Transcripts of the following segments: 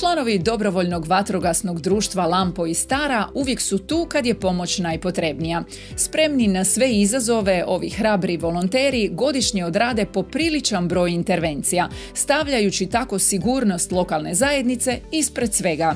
Članovi dobrovoljnog vatrogasnog društva Lampo iz Stara uvijek su tu kad je pomoć najpotrebnija. Spremni na sve izazove, ovi hrabri volonteri godišnje odrade popriličan broj intervencija, stavljajući tako sigurnost lokalne zajednice ispred svega.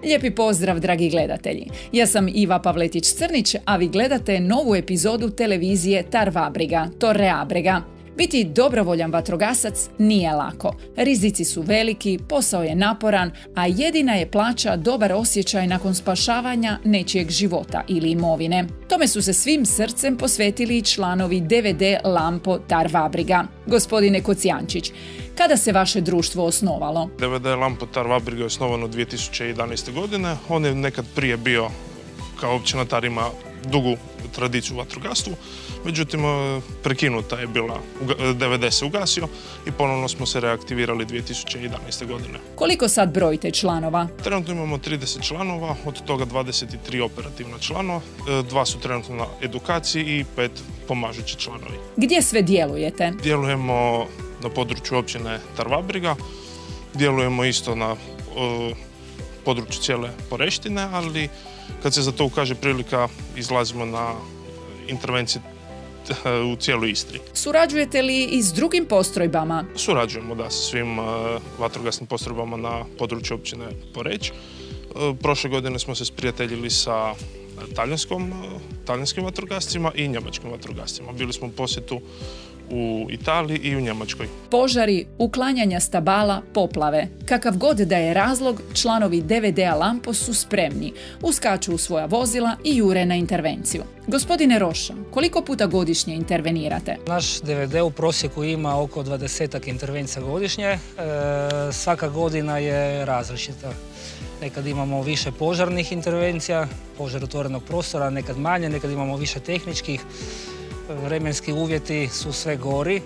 Lijepi pozdrav, dragi gledatelji. Ja sam Iva Pavletić-Crnić, a vi gledate novu epizodu televizije Tarvabriga, Torreabrega. Biti dobrovoljan vatrogasac nije lako. Rizici su veliki, posao je naporan, a jedina je plaća dobar osjećaj nakon spašavanja nečijeg života ili imovine. Tome su se svim srcem posvetili i članovi DVD Lampo Tarvabriga. Gospodine Kocijančić, kada se vaše društvo osnovalo? DVD Lampo Tarvabriga je osnovano 2011. godine. On je nekad prije bio, kao općina Tar ima dugu tradiciju u vatrogastvu, međutim prekinuta je bila, DVD se ugasio i ponovno smo se reaktivirali 2011. godine. Koliko sad brojite članova? Trenutno imamo 30 članova, od toga 23 operativna članova, 2 su trenutno na edukaciji i 5 pomažući članovi. Gdje sve djelujete? Djelujemo na području općine Tarvabriga, djelujemo isto na području cijele Poreštine, ali kad se za to ukaže prilika, izlazimo na intervencije u cijeloj Istri. Surađujete li i s drugim postrojbama? Surađujemo, da, sa svim vatrogasnim postrojbama na području općine Poreć. Prošle godine smo se sprijateljili sa talijanskim vatrogascima i njemačkim vatrogascima. Bili smo u posjetu u Italiji i u Njemačkoj. Požari, uklanjanja stabala, poplave. Kakav god da je razlog, članovi DVD-a Lampo su spremni, uskaču u svoja vozila i jure na intervenciju. Gospodine Roša, koliko puta godišnje intervenirate? Naš DVD u prosjeku ima oko 20 intervencija godišnje. Svaka godina je različita. Nekad imamo više požarnih intervencija, požar otvorenog prostora, nekad manje, nekad imamo više tehničkih. Vremenski uvjeti su sve gori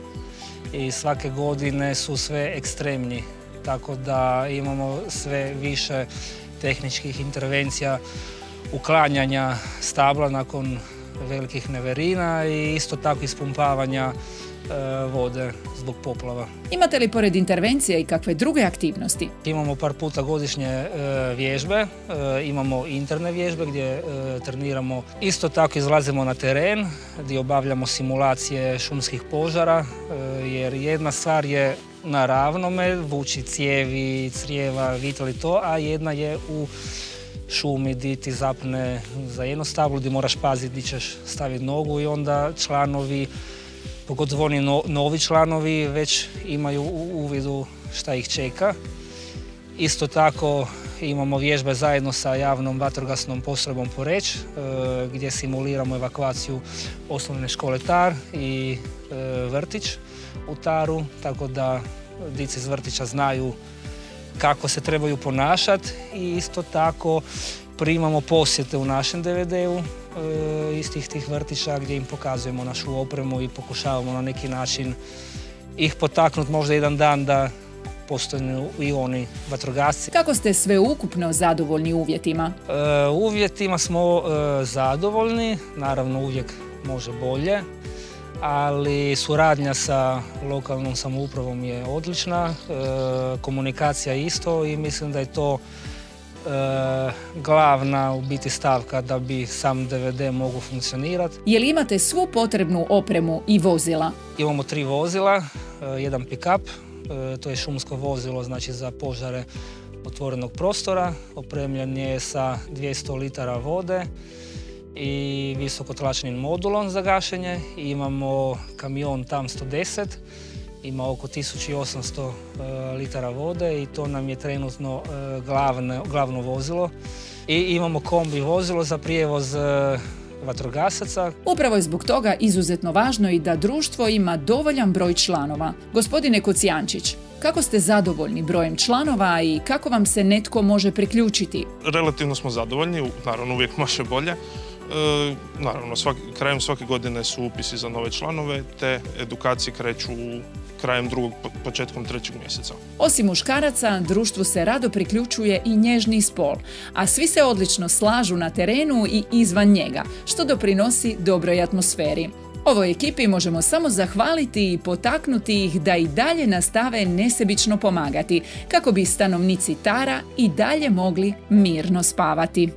i svake godine su sve ekstremni, tako da imamo sve više tehničkih intervencija, uklanjanja stabla nakon velikih neverina i isto tako ispumpavanja vode zbog poplava. Imate li pored intervencije i kakve druge aktivnosti? Imamo par puta godišnje vježbe, imamo interne vježbe gdje treniramo. Isto tako izlazimo na teren gdje obavljamo simulacije šumskih požara, jer jedna stvar je na ravnome, vući cijevi, crijeva, vitali to, a jedna je u šumi gdje ti zapne za jedno stablo, gdje moraš paziti gdje ćeš staviti nogu i onda članovi, pogotovo oni novi članovi, već imaju u uvidu šta ih čeka. Isto tako imamo vježbe zajedno sa javnom vatrogasnom postrojbom Poreč, gdje simuliramo evakuaciju osnovne škole Tar i vrtić u Taru, tako da djeca iz vrtića znaju kako se trebaju ponašati i isto tako primamo posjete u našem DVD-u istih tih vrtića gdje im pokazujemo našu opremu i pokušavamo na neki način ih potaknuti možda jedan dan da postanu i oni vatrogasci. Kako ste sveukupno zadovoljni uvjetima? Uvjetima smo zadovoljni, naravno uvijek može bolje, ali suradnja sa lokalnom samoupravom je odlična, komunikacija isto i mislim da je to glavna u biti stavka da bi sam DVD mogao funkcionirati. Je li imate svu potrebnu opremu i vozila? Imamo 3 vozila, jedan pick-up, to je šumsko vozilo, znači za požare otvorenog prostora, opremljen je sa 200 litara vode i visokotlačnim modulom za gašenje. Imamo kamion TAM 110, ima oko 1800 litara vode i to nam je trenutno glavno vozilo. I imamo kombi vozilo za prijevoz vatrogasaca. Upravo je zbog toga izuzetno važno i da društvo ima dovoljan broj članova. Gospodine Kocijančić, kako ste zadovoljni brojem članova i kako vam se netko može priključiti? Relativno smo zadovoljni, naravno uvijek može bolje. Naravno, krajem svake godine su upisi za nove članove, te edukacije kreću krajem 2. početkom 3. mjeseca. Osim muškaraca, društvu se rado priključuje i nježni spol, a svi se odlično slažu na terenu i izvan njega, što doprinosi dobroj atmosferi. Ovoj ekipi možemo samo zahvaliti i potaknuti ih da i dalje nastave nesebično pomagati, kako bi stanovnici Tara i dalje mogli mirno spavati.